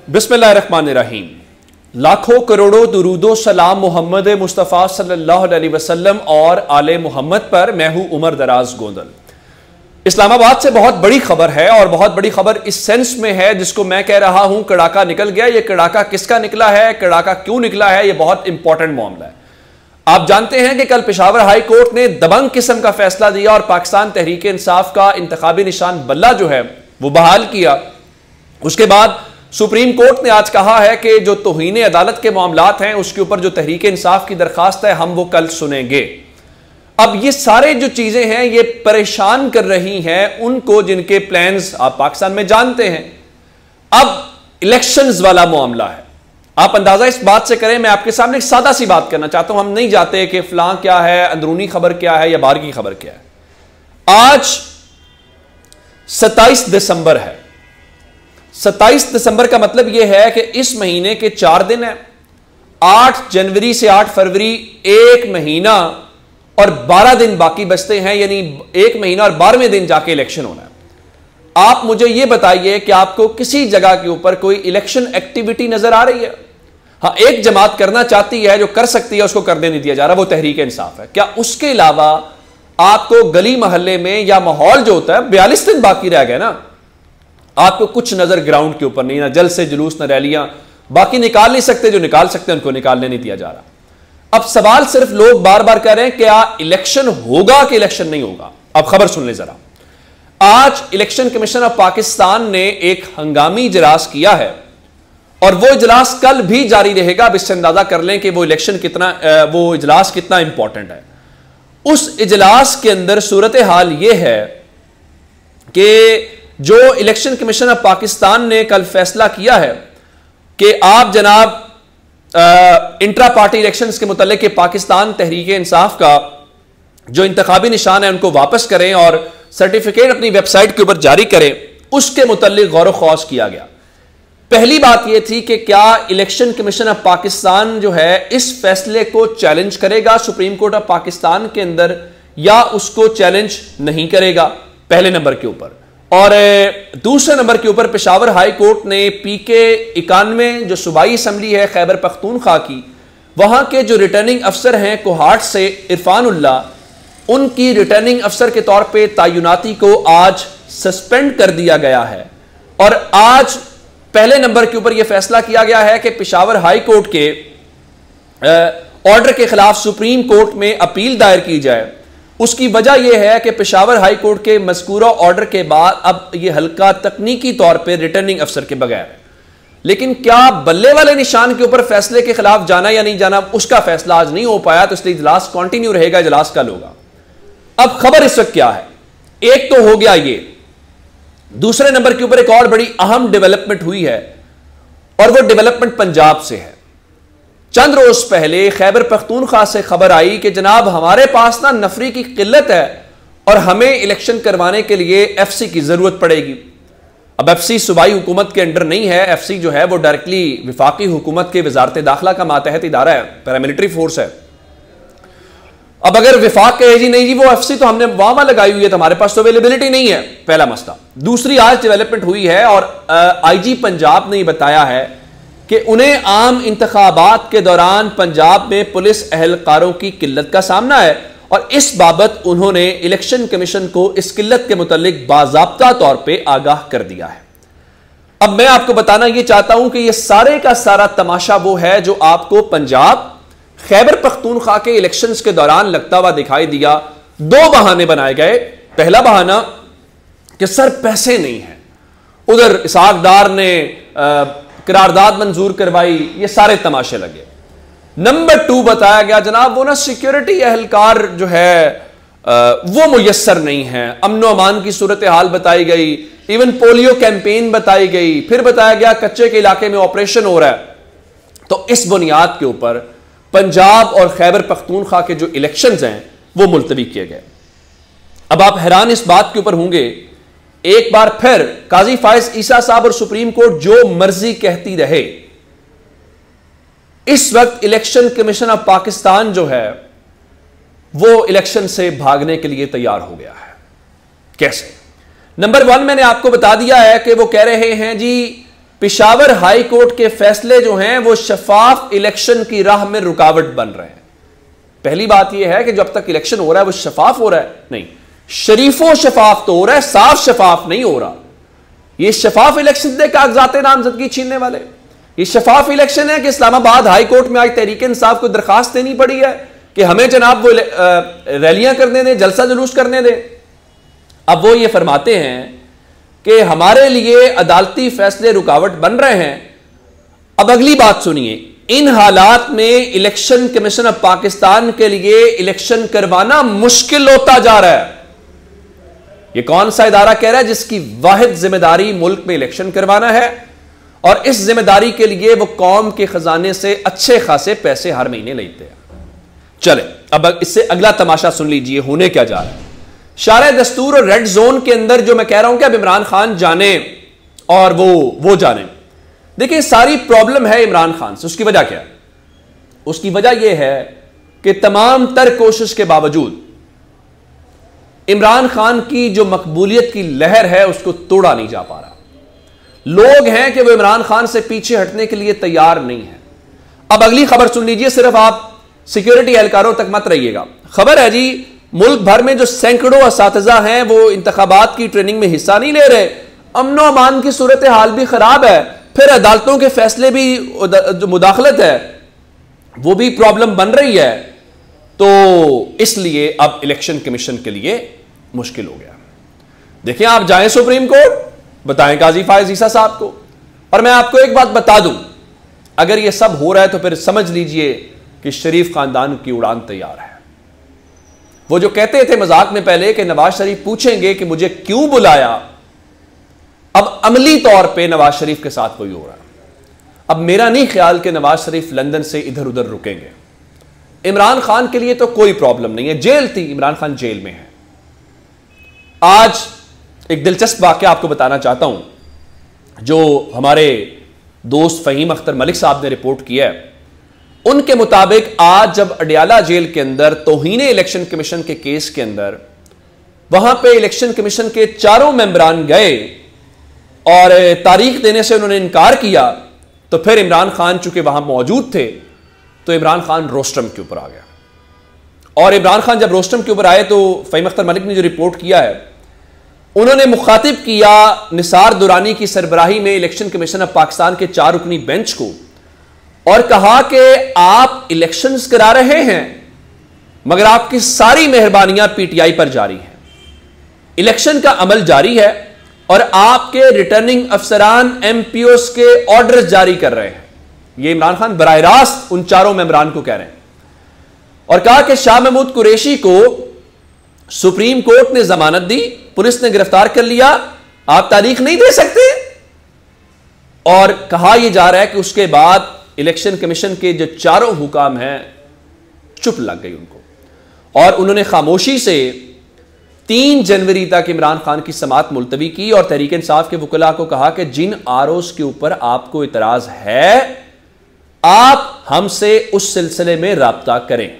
बिस्मिल्लाहिर्रहमानिर्रहीम। लाखों करोड़ों दुरूदो सलाम मोहम्मद मुस्तफ़ा सल्लल्लाहु अलैहि वसल्लम और आले मोहम्मद पर। मैं हूं उमर दराज गोंदल। इस्लामाबाद से बहुत बड़ी खबर है और बहुत बड़ी खबर इस सेंस में है जिसको मैं कह रहा हूं कड़ाका निकल गया। यह कड़ाका किसका निकला है, कड़ाका क्यों निकला है, यह बहुत इंपॉर्टेंट मामला है। आप जानते हैं कि कल पेशावर हाई कोर्ट ने दबंग किस्म का फैसला दिया और पाकिस्तान तहरीक इंसाफ का इंतखाबी निशान बल्ला जो है वो बहाल किया। उसके बाद सुप्रीम कोर्ट ने आज कहा है कि जो तौहीन अदालत के मामलात हैं उसके ऊपर जो तहरीक इंसाफ की दरखास्त है हम वो कल सुनेंगे। अब ये सारे जो चीजें हैं ये परेशान कर रही हैं उनको जिनके प्लान्स आप पाकिस्तान में जानते हैं। अब इलेक्शंस वाला मामला है, आप अंदाजा इस बात से करें। मैं आपके सामने एक सादा सी बात करना चाहता हूं। हम नहीं जाते कि फलां क्या है, अंदरूनी खबर क्या है या बाहर की खबर क्या है। आज 27 दिसंबर है। 27 दिसंबर का मतलब यह है कि इस महीने के 4 दिन हैं। 8 जनवरी से 8 फरवरी 1 महीना और 12 दिन बाकी बचते हैं, यानी 1 महीना और 12वें दिन जाके इलेक्शन होना है। आप मुझे यह बताइए कि आपको किसी जगह के ऊपर कोई इलेक्शन एक्टिविटी नजर आ रही है? हाँ, एक जमात करना चाहती है, जो कर सकती है उसको करने नहीं दिया जा रहा, वो तहरीक इंसाफ है। क्या उसके अलावा आपको गली मोहल्ले में या माहौल जो होता है, 42 दिन बाकी रह गए ना, आपको कुछ नजर ग्राउंड के ऊपर नहीं, ना जल से जुलूस न रैलियां, बाकी निकाल नहीं सकते, जो निकाल सकते हैं उनको निकालने नहीं दिया जा रहा। अब सवाल सिर्फ लोग बार बार कह रहे हैं क्या इलेक्शन होगा कि इलेक्शन नहीं होगा। अब खबर सुन ले जरा। आज इलेक्शन कमीशन ऑफ पाकिस्तान ने एक हंगामी इजलास किया है और वो इजलास कल भी जारी रहेगा। अब इससे अंदाजा कर लें कि वो इलेक्शन कितना, वो इजलास कितना इंपॉर्टेंट है। उस इजलास के अंदर सूरत हाल ये है कि जो इलेक्शन कमीशन ऑफ पाकिस्तान ने कल फैसला किया है कि आप जनाब इंट्रा पार्टी इलेक्शंस के मुतल्लिक पाकिस्तान तहरीक इंसाफ का जो इंतखाबी निशान है उनको वापस करें और सर्टिफिकेट अपनी वेबसाइट के ऊपर जारी करें, उसके मुतल्लिक गौर ख्वास किया गया। पहली बात यह थी कि क्या इलेक्शन कमीशन ऑफ पाकिस्तान जो है इस फैसले को चैलेंज करेगा सुप्रीम कोर्ट ऑफ पाकिस्तान के अंदर या उसको चैलेंज नहीं करेगा, पहले नंबर के ऊपर। और दूसरे नंबर के ऊपर पेशावर हाई कोर्ट ने PK 91 जो सूबाई असम्बली है खैबर पख्तूनख्वा की, वहां के जो रिटर्निंग अफसर हैं कोहाट से इरफानुल्लाह, उनकी रिटर्निंग अफसर के तौर पे तैनाती को आज सस्पेंड कर दिया गया है। और आज पहले नंबर के ऊपर यह फैसला किया गया है कि पेशावर हाई कोर्ट के ऑर्डर के खिलाफ सुप्रीम कोर्ट में अपील दायर की जाए। उसकी वजह यह है कि पेशावर हाई कोर्ट के मज़कूरा ऑर्डर के बाद अब यह हल्का तकनीकी तौर पर रिटर्निंग अफसर के बगैर है। लेकिन क्या बल्ले वाले निशान के ऊपर फैसले के खिलाफ जाना या नहीं जाना, उसका फैसला आज नहीं हो पाया, तो इसलिए इजलास कंटिन्यू रहेगा, इजलास कल होगा। अब खबर इस वक्त क्या है, एक तो हो गया ये। दूसरे नंबर के ऊपर एक और बड़ी अहम डेवलपमेंट हुई है और वो डेवलपमेंट पंजाब से है। चंद रोज पहले खैबर पख्तूनख्वा से खबर आई कि जनाब हमारे पास ना नफरी की किल्लत है और हमें इलेक्शन करवाने के लिए FC की जरूरत पड़ेगी। अब FC सूबाई हुकूमत के अंडर नहीं है, FC जो है वो डायरेक्टली विफाकी हुकूमत के वजारत दाखिला का मातहत इदारा है, पैरामिलिट्री फोर्स है। अब अगर विफाक कहे जी नहीं जी वो FC तो हमने वहां लगाई हुई है, तो हमारे पास तो अवेलेबिलिटी नहीं है, पहला मसला। दूसरी आज डेवलपमेंट हुई है और IG पंजाब ने बताया है कि उन्हें आम इंतखाबात के दौरान पंजाब में पुलिस एहलकारों की किल्लत का सामना है और इस बाबत उन्होंने इलेक्शन कमीशन को इस किल्लत के मुतालिक बाज़ाब्ता तौर पे आगाह कर दिया है। अब मैं आपको बताना यह चाहता हूं कि यह सारे का सारा तमाशा वो है जो आपको पंजाब खैबर पख्तूनख्वा के इलेक्शंस के दौरान लगता हुआ दिखाई दिया। 2 बहाने बनाए गए। पहला बहाना कि सर पैसे नहीं है, उधर इसहाक डार ने करारदाद मंजूर करवाई, ये सारे तमाशे लगे। नंबर 2 बताया गया जनाब वो ना सिक्योरिटी एहलकार जो है वो मुयस्सर नहीं है। अमन अमान की सूरत हाल बताई गई, इवन पोलियो कैंपेन बताई गई, फिर बताया गया कच्चे के इलाके में ऑपरेशन हो रहा है। तो इस बुनियाद के ऊपर पंजाब और खैबर पख्तूनख्वा के जो इलेक्शंस हैं वो मुलतवी किए गए। अब आप हैरान इस बात के ऊपर होंगे, एक बार फिर काजी फायज ईसा साहब और सुप्रीम कोर्ट जो मर्जी कहती रहे, इस वक्त इलेक्शन कमीशन ऑफ पाकिस्तान जो है वो इलेक्शन से भागने के लिए तैयार हो गया है। कैसे? नंबर 1 मैंने आपको बता दिया है कि वो कह रहे हैं जी पेशावर हाई कोर्ट के फैसले जो हैं वो शफाफ इलेक्शन की राह में रुकावट बन रहे हैं। पहली बात यह है कि जब तक इलेक्शन हो रहा है वो शफाफ हो रहा है, नहीं, शरीफो शफाफ तो हो रहा है, साफ शफाफ नहीं हो रहा। ये शफाफ इलेक्शन दे कागजात नामजदगी छीनने वाले, ये शफाफ इलेक्शन है कि इस्लामाबाद हाई कोर्ट में आज तहरीक इंसाफ को दरखास्त देनी पड़ी है कि हमें जनाब वो रैलियां करने दें, जलसा जुलूस करने दें। अब वो ये फरमाते हैं कि हमारे लिए अदालती फैसले रुकावट बन रहे हैं। अब अगली बात सुनिए, इन हालात में इलेक्शन कमीशन ऑफ पाकिस्तान के लिए इलेक्शन करवाना मुश्किल होता जा रहा है। यह कौन सा इदारा कह रहा है जिसकी वाहिद जिम्मेदारी मुल्क में इलेक्शन करवाना है, और इस जिम्मेदारी के लिए वो कौम के खजाने से अच्छे खासे पैसे हर महीने लेते हैं। चले अब इससे अगला तमाशा सुन लीजिए, होने क्या जा रहा है। शारे दस्तूर और रेड जोन के अंदर जो मैं कह रहा हूं कि अब इमरान खान जाने और वो जाने, देखिए सारी प्रॉब्लम है इमरान खान से। उसकी वजह क्या है? उसकी वजह यह है कि तमाम तर कोशिश के बावजूद इमरान खान की जो मकबूलियत की लहर है उसको तोड़ा नहीं जा पा रहा। लोग हैं कि वो इमरान खान से पीछे हटने के लिए तैयार नहीं है। अब अगली खबर सुन लीजिए, सिर्फ आप सिक्योरिटी एहलकारों तक मत रहिएगा। खबर है जी, मुल्क भर में जो सैकड़ों असातिज़ा हैं वो इंतखाबात की ट्रेनिंग में हिस्सा नहीं ले रहे। अमनो अमान की सूरत हाल भी खराब है, फिर अदालतों के फैसले भी जो मुदाखलत है वो भी प्रॉब्लम बन रही है। तो इसलिए अब इलेक्शन कमीशन के लिए मुश्किल हो गया। देखिए, आप जाएं सुप्रीम कोर्ट, बताएं काजी फायज ईसा साहब को, और मैं आपको एक बात बता दूं, अगर यह सब हो रहा है तो फिर समझ लीजिए कि शरीफ खानदान की उड़ान तैयार है। वो जो कहते थे मजाक में पहले कि नवाज शरीफ पूछेंगे कि मुझे क्यों बुलाया, अब अमली तौर पे नवाज शरीफ के साथ वही हो रहा है। अब मेरा नहीं ख्याल कि नवाज शरीफ लंदन से इधर उधर रुकेंगे। इमरान खान के लिए तो कोई प्रॉब्लम नहीं है, जेल थी, इमरान खान जेल में है। आज एक दिलचस्प वाकया आपको बताना चाहता हूं जो हमारे दोस्त फहीम अख्तर मलिक साहब ने रिपोर्ट किया है। उनके मुताबिक आज जब अडियाला जेल के अंदर तौहीन इलेक्शन कमीशन के केस के अंदर वहां पे इलेक्शन कमीशन के चारों मेंबरान गए और तारीख देने से उन्होंने इनकार किया, तो फिर इमरान खान चूंकि वहां मौजूद थे तो इमरान खान रोस्टम के ऊपर आ गया। और इमरान खान जब रोस्टम के ऊपर आए तो फहीम अख्तर मलिक ने जो रिपोर्ट किया है, उन्होंने मुखातिब किया निसार दुरानी की सरबराही में इलेक्शन कमीशन ऑफ पाकिस्तान के 4 रुकनी बेंच को और कहा कि आप इलेक्शंस करा रहे हैं मगर आपकी सारी मेहरबानियां पीटीआई पर जारी हैं, इलेक्शन का अमल जारी है और आपके रिटर्निंग अफसरान एमपीओस के ऑर्डर्स जारी कर रहे हैं। यह इमरान खान बराह रास्त उन चारों मेंबरान को कह रहे हैं। और कहा कि शाह महमूद कुरैशी को सुप्रीम कोर्ट ने जमानत दी, पुलिस ने गिरफ्तार कर लिया, आप तारीख नहीं दे सकते। और कहा यह जा रहा है कि उसके बाद इलेक्शन कमीशन के जो चारों हुकाम हैं चुप लग गई उनको, और उन्होंने खामोशी से 3 जनवरी तक इमरान खान की समाअत मुलतवी की और तहरीक इंसाफ के वकला को कहा कि जिन आरोज के ऊपर आपको इतराज है आप हमसे उस सिलसिले में राब्ता करें।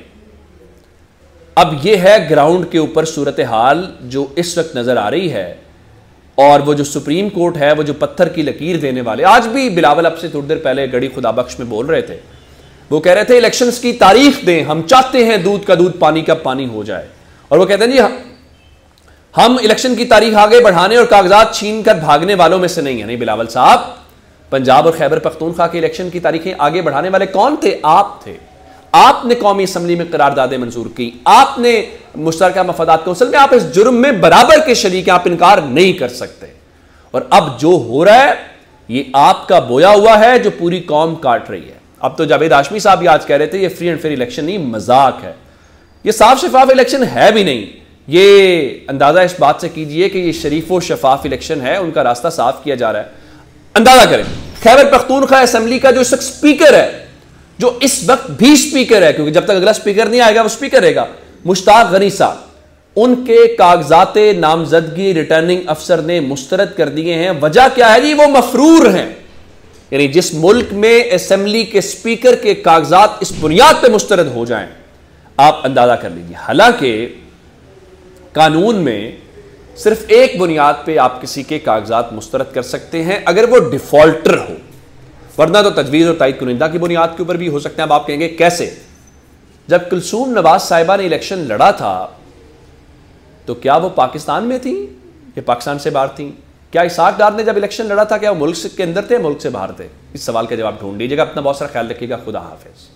अब यह है ग्राउंड के ऊपर सूरत हाल जो इस वक्त नजर आ रही है। और वो जो सुप्रीम कोर्ट है, वो जो पत्थर की लकीर देने वाले, आज भी बिलावल अब से थोड़ी देर पहले गड़ी खुदा बख्श में बोल रहे थे, वो कह रहे थे इलेक्शंस की तारीख दें, हम चाहते हैं दूध का दूध पानी का पानी हो जाए। और वो कहते हैं जी हम इलेक्शन की तारीख आगे बढ़ाने और कागजात छीन कर भागने वालों में से नहीं है। नहीं बिलावल साहब, पंजाब और खैबर पख्तूनख्वा के इलेक्शन की तारीखें आगे बढ़ाने वाले कौन थे? आप थे। आपने कौमी असम्बली में करारदादें मंजूर की, आपने मुश्तरका मफादात कौंसिल में, आप इस जुर्म में बराबर के शरीक हैं, आप इनकार नहीं कर सकते। और अब जो हो रहा है ये आपका बोया हुआ है जो पूरी कौम काट रही है। अब तो जावेद हाशमी साहब आज कह रहे थे ये फ्री एंड फेयर इलेक्शन नहीं, मजाक है, ये साफ शफाफ इलेक्शन है भी नहीं। ये अंदाजा इस बात से कीजिए कि ये शरीफ और शफाफ इलेक्शन है, उनका रास्ता साफ किया जा रहा है। अंदाजा करें, खैबर पख्तूनख्वा असम्बली का जो स्पीकर है, जो इस वक्त भी स्पीकर है, क्योंकि जब तक अगला स्पीकर नहीं आएगा वो स्पीकर रहेगा, मुश्ताक गनी साहब, उनके कागजाते नामजदगी रिटर्निंग अफसर ने मुस्तरद कर दिए हैं। वजह क्या है जी? वो मफरूर हैं। यानी जिस मुल्क में असेंबली के स्पीकर के कागजात इस बुनियाद पर मुस्तरद हो जाएं, आप अंदाजा कर लीजिए। हालांकि कानून में सिर्फ एक बुनियाद पे आप किसी के कागजात मुस्तरद कर सकते हैं, अगर वो डिफॉल्टर हो, वरना तो तजवीज़ और तायद कुनिंदा की बुनियाद के ऊपर भी हो सकते हैं। अब आप कहेंगे कैसे? जब कुलसूम नवाज साहिबा ने इलेक्शन लड़ा था तो क्या वो पाकिस्तान में थी या पाकिस्तान से बाहर थी? क्या इसाक डार ने जब इलेक्शन लड़ा था क्या वो मुल्क के अंदर थे, मुल्क से बाहर थे? इस सवाल का जवाब ढूंढ लीजिएगा। अपना बहुत सारा ख्याल रखिएगा। खुदा हाफिज।